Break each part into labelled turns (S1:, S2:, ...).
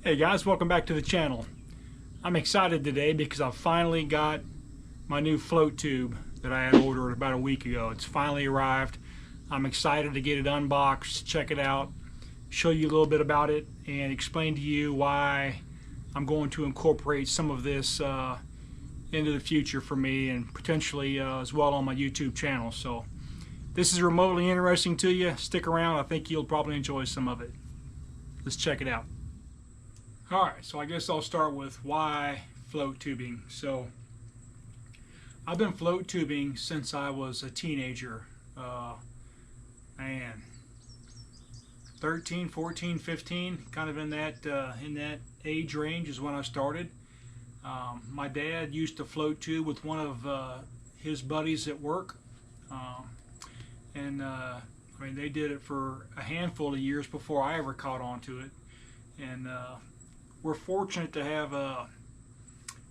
S1: Hey guys, welcome back to the channel. I'm excited today because I finally got my new float tube that I had ordered about a week ago. It's finally arrived. I'm excited to get it unboxed, check it out, show you a little bit about it, and explain to you why I'm going to incorporate some of this into the future for me and potentially as well on my YouTube channel. So this is remotely interesting to you. Stick around. I think you'll probably enjoy some of it. Let's check it out. Alright, so I guess I'll start with why float tubing. So I've been float tubing since I was a teenager. Man, 13, 14, 15, kind of in that age range is when I started. My dad used to float tube with one of his buddies at work. I mean, they did it for a handful of years before I ever caught on to it. And we're fortunate to have a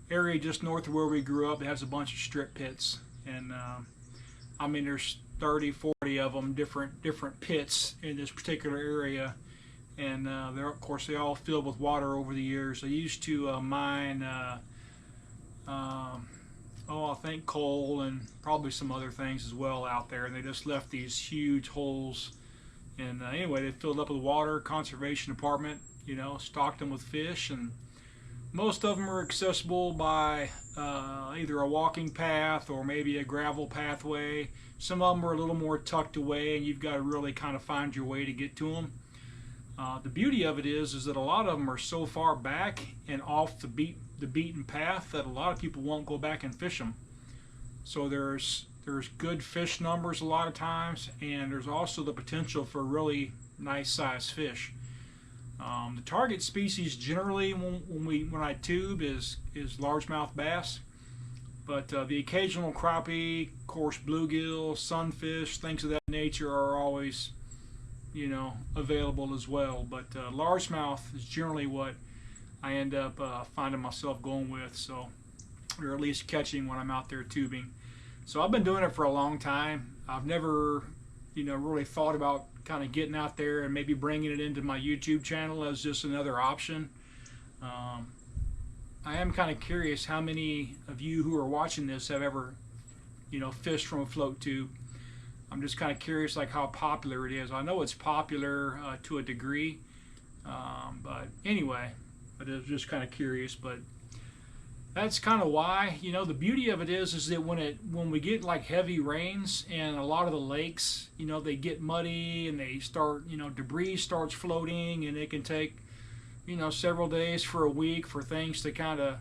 S1: area just north of where we grew up that has a bunch of strip pits, and I mean there's 30, 40 of them, different pits in this particular area, and they're, of course, they all filled with water over the years. They used to mine I think coal and probably some other things as well out there, and they just left these huge holes. And anyway, they filled up with water. Conservation department, you know, stocked them with fish, and most of them are accessible by either a walking path or maybe a gravel pathway. Some of them are a little more tucked away, and you've got to really kind of find your way to get to them. The beauty of it is that a lot of them are so far back and off the beaten path that a lot of people won't go back and fish them. So there's good fish numbers a lot of times, and there's also the potential for really nice sized fish. The target species generally when I tube is largemouth bass, but the occasional crappie, of course, bluegill, sunfish, things of that nature are always, you know, available as well. But largemouth is generally what I end up finding myself going with, so, or at least catching when I'm out there tubing. So I've been doing it for a long time. I've never, you know, really thought about kind of getting out there and maybe bringing it into my YouTube channel as just another option. I am kind of curious how many of you who are watching this have ever, you know, fished from a float tube. I'm just kind of curious, like, how popular it is. I know it's popular to a degree, but anyway, I was just kind of curious. But that's kind of why, you know, the beauty of it is that when we get like heavy rains and a lot of the lakes, you know, they get muddy and they start, you know, debris starts floating, and it can take, you know, several days for a week for things to kind of,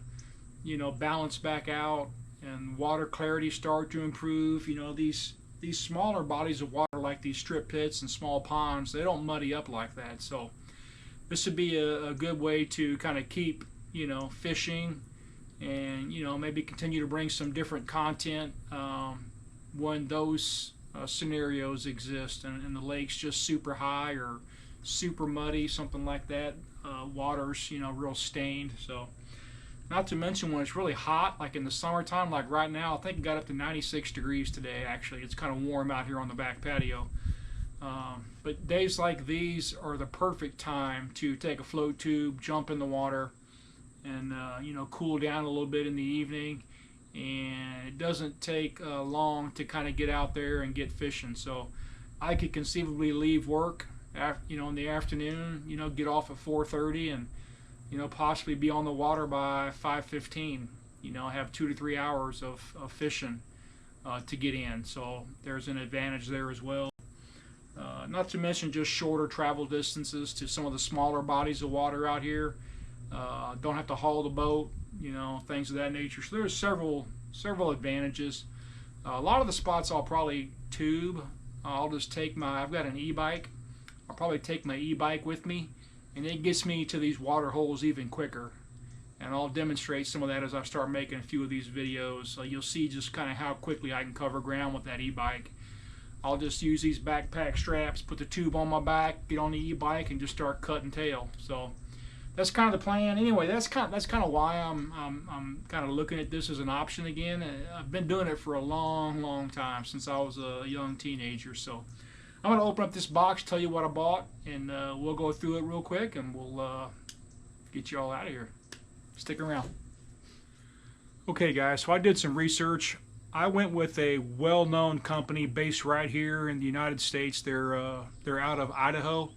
S1: you know, balance back out and water clarity start to improve. You know, these smaller bodies of water like these strip pits and small ponds, they don't muddy up like that. So this would be a good way to kind of keep, you know, fishing, and, you know, maybe continue to bring some different content when those scenarios exist, and the lake's just super high or super muddy, something like that. Water's, you know, real stained. So, not to mention when it's really hot, like in the summertime, like right now, I think it got up to 96 degrees today. Actually, it's kind of warm out here on the back patio. But days like these are the perfect time to take a float tube, jump in the water, and you know, cool down a little bit in the evening. And it doesn't take long to kind of get out there and get fishing. So I could conceivably leave work, you know, in the afternoon, you know, get off at 4:30, and, you know, possibly be on the water by 5:15. You know, have 2 to 3 hours of fishing to get in. So there's an advantage there as well. Not to mention just shorter travel distances to some of the smaller bodies of water out here. Don't have to haul the boat, you know, things of that nature. So there's several advantages. A lot of the spots I'll probably tube. I'll just take I've got an e-bike. I'll probably take my e-bike with me, and it gets me to these water holes even quicker. And I'll demonstrate some of that as I start making a few of these videos. So you'll see just kind of how quickly I can cover ground with that e-bike. I'll just use these backpack straps, put the tube on my back, get on the e-bike, and just start cutting tail. So that's kind of the plan. Anyway, that's kind of why I'm kind of looking at this as an option again. I've been doing it for a long time, since I was a young teenager. So I'm going to open up this box, tell you what I bought, and we'll go through it real quick, and we'll get you all out of here. Stick around. Okay guys, so I did some research. I went with a well-known company based right here in the United States. They're out of Idaho,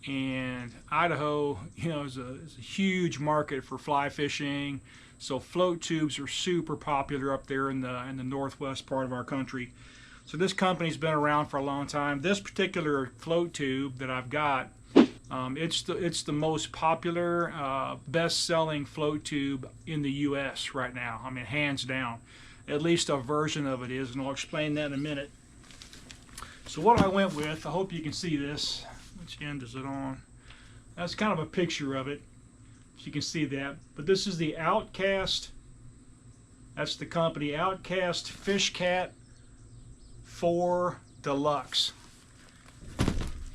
S1: and Idaho, you know, is a huge market for fly fishing. So float tubes are super popular up there in the northwest part of our country. So this company's been around for a long time. This particular float tube that I've got, it's the most popular, best-selling float tube in the U.S. right now. I mean, hands down. At least a version of it is, and I'll explain that in a minute. So what I went with, I hope you can see this. Which end is it on? That's kind of a picture of it, if you can see that. But this is the Outcast. That's the company, Outcast Fish Cat 4 Deluxe.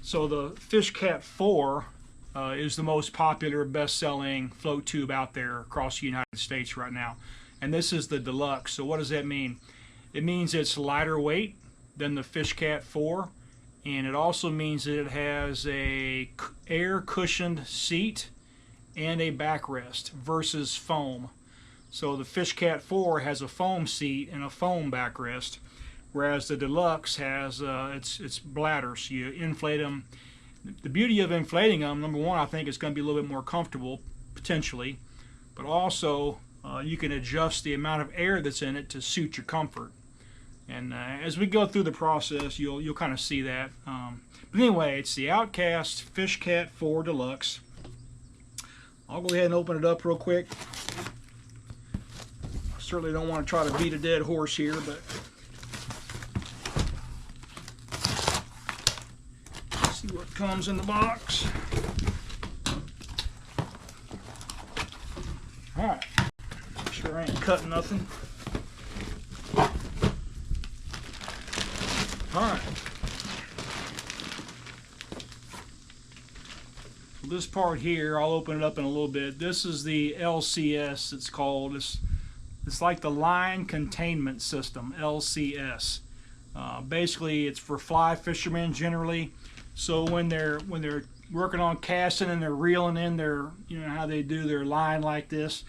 S1: So the Fish Cat 4 is the most popular, best-selling float tube out there across the United States right now. And this is the Deluxe. So what does that mean? It means it's lighter weight than the Fish Cat 4, and it also means that it has a air cushioned seat and a backrest versus foam. So the Fish Cat 4 has a foam seat and a foam backrest, whereas the Deluxe has its bladders. You inflate them. The beauty of inflating them, number one, I think it's going to be a little bit more comfortable, potentially, but also you can adjust the amount of air that's in it to suit your comfort. And as we go through the process, you'll kind of see that. But anyway, it's the Outcast Fish Cat 4 Deluxe. I'll go ahead and open it up real quick. I certainly don't want to try to beat a dead horse here, but let's see what comes in the box. All right. Sure I ain't cutting nothing. Alright. So this part here, I'll open it up in a little bit. This is the LCS, it's called. It's like the line containment system, LCS. Basically, it's for fly fishermen generally. So when they're working on casting and they're reeling in their, you know how they do their line like this.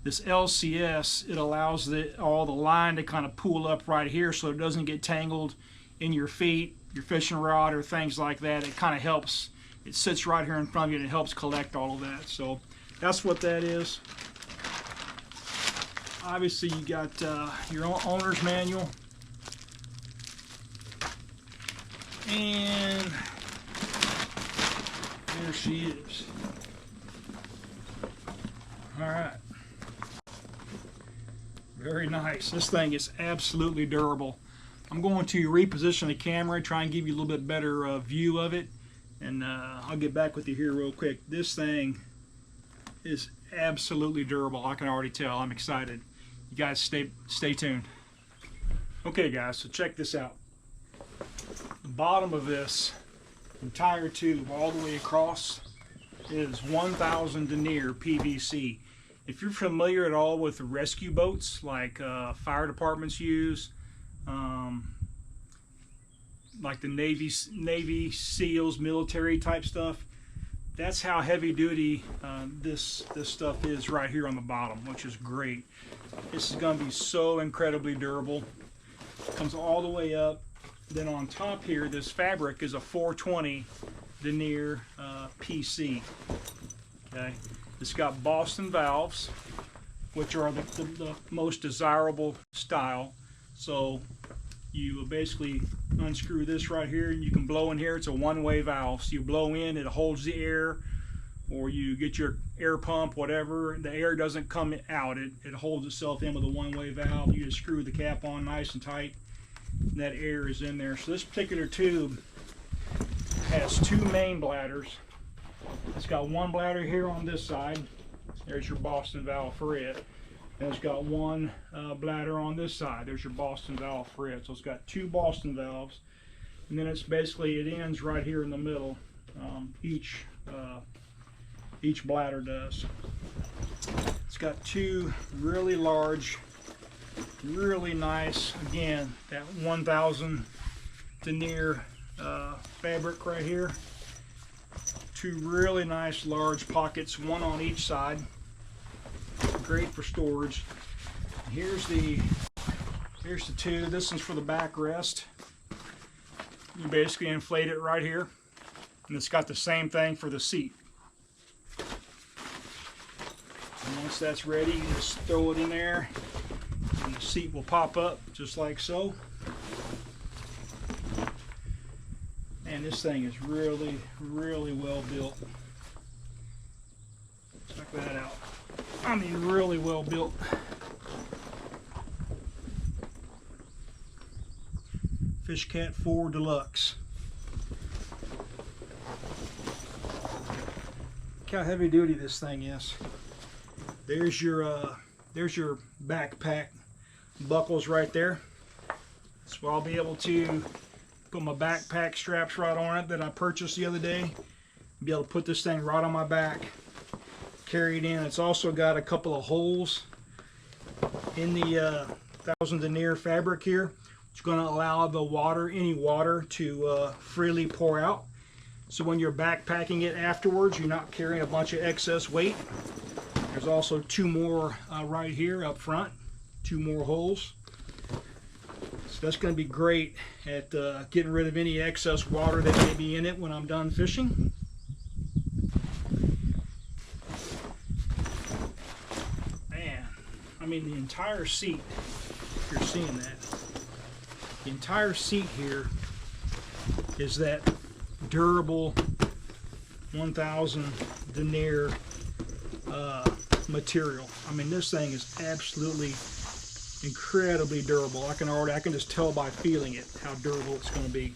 S1: This LCS, it allows all the line to kind of pool up right here so it doesn't get tangled in your feet, your fishing rod, or things like that. It kind of helps. It sits right here in front of you and it helps collect all of that. So that's what that is. Obviously you got your owner's manual. And there she is. All right. Very nice. This thing is absolutely durable. I'm going to reposition the camera, try and give you a little bit better view of it, and I'll get back with you here real quick. This thing is absolutely durable. I can already tell. I'm excited. You guys stay tuned. Okay guys, so check this out. The bottom of this entire tube all the way across is 1000 denier PVC. If you're familiar at all with the rescue boats like fire departments use, like the Navy SEALs, military type stuff, that's how heavy duty this stuff is right here on the bottom, which is great. This is going to be so incredibly durable. Comes all the way up. Then on top here, this fabric is a 420 denier PC. Okay. It's got Boston valves, which are the most desirable style. So you basically unscrew this right here and you can blow in here. It's a one-way valve. So you blow in, it holds the air, or you get your air pump, whatever. The air doesn't come out. It holds itself in with a one-way valve. You just screw the cap on nice and tight, and that air is in there. So this particular tube has two main bladders. It's got one bladder here on this side. There's your Boston valve for it. And it's got one bladder on this side. There's your Boston valve for it. So it's got two Boston valves. And then it's basically, it ends right here in the middle. Each bladder does. It's got two really large, really nice, again, that 1000 denier fabric right here. Two really nice large pockets, one on each side. Great for storage. Here's the two. This one's for the backrest. You basically inflate it right here, and it's got the same thing for the seat. And once that's ready, you just throw it in there, and the seat will pop up just like so. And this thing is really, really well built. Check that out. I mean, really well built. Fish Cat 4 Deluxe. Look how heavy duty this thing is. There's your backpack buckles right there. So I'll be able to put my backpack straps right on it that I purchased the other day. Be able to put this thing right on my back, carry it in. It's also got a couple of holes in the 1000 denier fabric here. It's going to allow the water, any water, to freely pour out. So when you're backpacking it afterwards, you're not carrying a bunch of excess weight. There's also two more right here up front, two more holes. So that's going to be great at getting rid of any excess water that may be in it when I'm done fishing. Man, I mean the entire seat, if you're seeing that, the entire seat here is that durable 1000 denier material. I mean, this thing is absolutely incredibly durable. I can just tell by feeling it how durable it's going to be.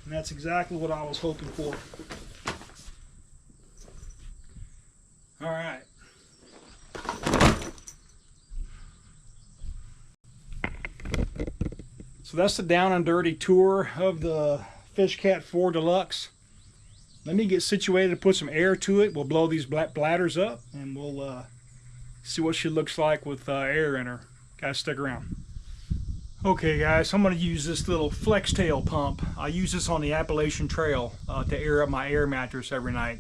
S1: And that's exactly what I was hoping for. All right. So that's the down and dirty tour of the Fish Cat 4 Deluxe. Let me get situated to put some air to it. We'll blow these bladders up and we'll see what she looks like with air in her. Guys, stick around. Okay guys, I'm going to use this little flex tail pump. I use this on the Appalachian Trail to air up my air mattress every night.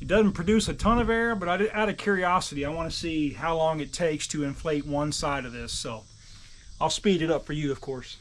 S1: It doesn't produce a ton of air, but out of curiosity, I want to see how long it takes to inflate one side of this. So I'll speed it up for you, of course.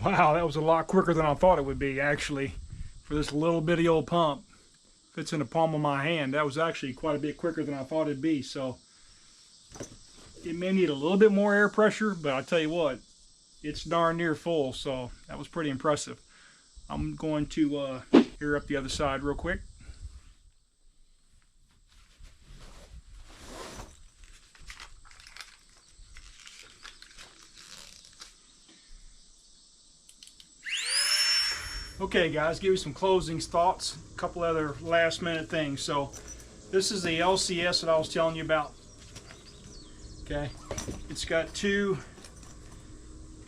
S1: Wow, that was a lot quicker than I thought it would be, actually, for this little bitty old pump. Fits in the palm of my hand. That was actually quite a bit quicker than I thought it'd be, so it may need a little bit more air pressure, but I'll tell you what, it's darn near full, so that was pretty impressive. I'm going to air up the other side real quick. Okay guys, give you some closing thoughts, a couple other last minute things. So this is the LCS that I was telling you about. Okay, it's got two,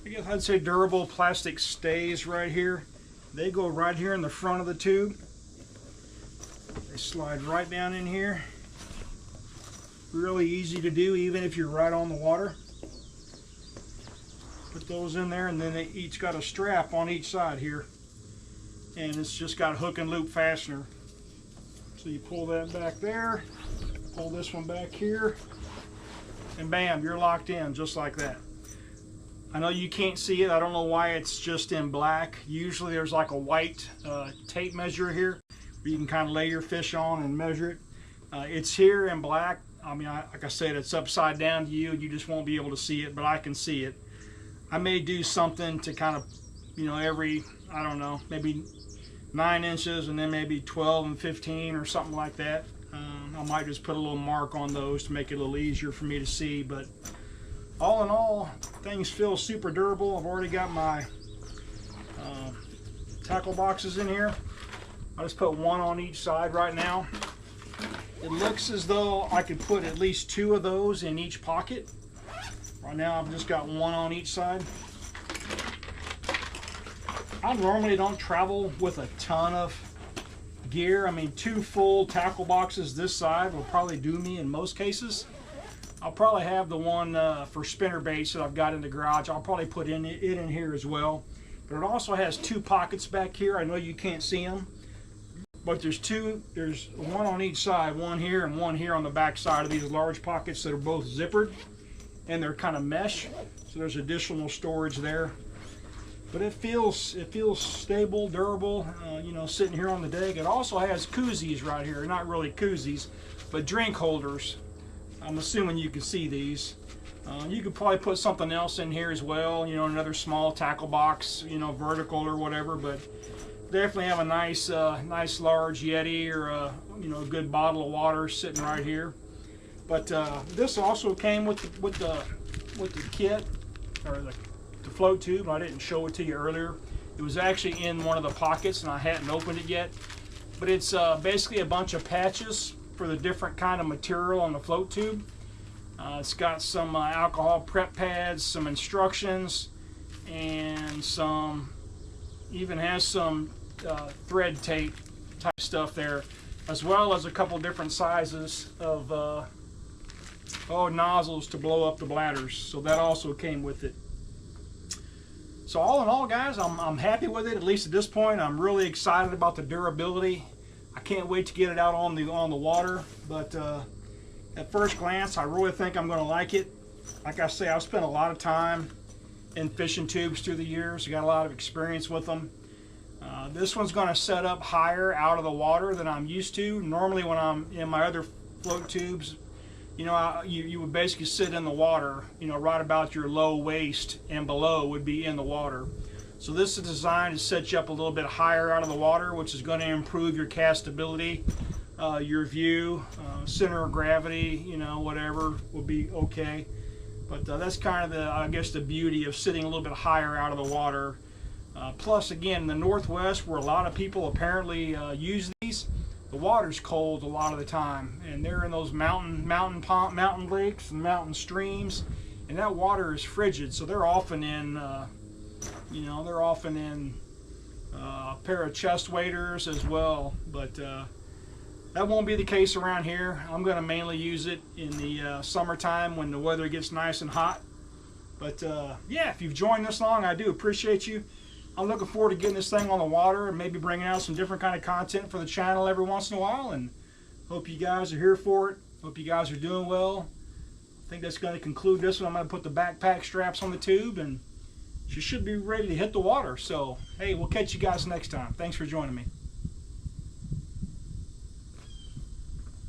S1: I guess I'd say durable plastic stays right here. They go right here in the front of the tube. They slide right down in here. Really easy to do even if you're right on the water. Put those in there, and then they each got a strap on each side here. And it's just got a hook and loop fastener. So you pull that back there, pull this one back here, and bam, you're locked in just like that. I know you can't see it. I don't know why it's just in black. Usually there's like a white tape measure here where you can kind of lay your fish on and measure it. It's here in black. I mean, like I said, it's upside down to you. You just won't be able to see it, but I can see it. I may do something to kind of, you know, every, I don't know, maybe
S2: 9 inches, and then maybe 12 and 15 or something like that. I might just put a little mark on those to make it a little easier for me to see, but all in all, things feel super durable. I've already got my tackle boxes in here. I just put one on each side right now. It looks as though I could put at least 2 of those in each pocket. Right now I've just got one on each side. I normally don't travel with a ton of gear. I mean, 2 full tackle boxes this side will probably do me in most cases. I'll probably have the one for spinner baits that I've got in the garage. I'll probably put it in here as well. But it also has 2 pockets back here. I know you can't see them, but there's one on each side, one here and one here on the back side of these large pockets that are both zippered, and they're kind of mesh, so there's additional storage there. But it feels stable, durable, you know, sitting here on the deck. It also has koozies right here. Not really koozies, but drink holders. I'm assuming you can see these. You could probably put something else in here as well, you know, another small tackle box, you know, vertical or whatever. But definitely have a nice, nice large Yeti or a, you know, a good bottle of water sitting right here. But this also came with the kit, or the float tube. I didn't show it to you earlier. It was actually in one of the pockets and I hadn't opened it yet. But it's basically a bunch of patches for the different kind of material on the float tube. It's got some alcohol prep pads, some instructions, and even has some thread tape type stuff there, as well as a couple different sizes of nozzles to blow up the bladders. So that also came with it. So all in all, guys, I'm happy with it, at least at this point. I'm really excited about the durability. I can't wait to get it out on the water. But at first glance, I really think I'm going to like it. Like I say, I've spent a lot of time in fishing tubes through the years. I got a lot of experience with them. This one's going to set up higher out of the water than I'm used to. Normally when I'm in my other float tubes, you know, you would basically sit in the water, you know, right about your low waist and below would be in the water. So this is designed to set you up a little bit higher out of the water, which is going to improve your castability, your view, center of gravity, you know, whatever will be okay. But that's kind of I guess the beauty of sitting a little bit higher out of the water. Plus, again, in the Northwest, where a lot of people apparently use these, the water's cold a lot of the time, and they're in those mountain lakes and mountain streams, and that water is frigid. So they're often in, you know, a pair of chest waders as well. But that won't be the case around here. I'm going to mainly use it in the summertime when the weather gets nice and hot. But yeah, if you've joined this long, I do appreciate you. I'm looking forward to getting this thing on the water and maybe bringing out some different kind of content for the channel every once in a while. And hope you guys are here for it. Hope you guys are doing well. I think that's going to conclude this one. I'm going to put the backpack straps on the tube and she should be ready to hit the water. So, hey, we'll catch you guys next time. Thanks for joining me.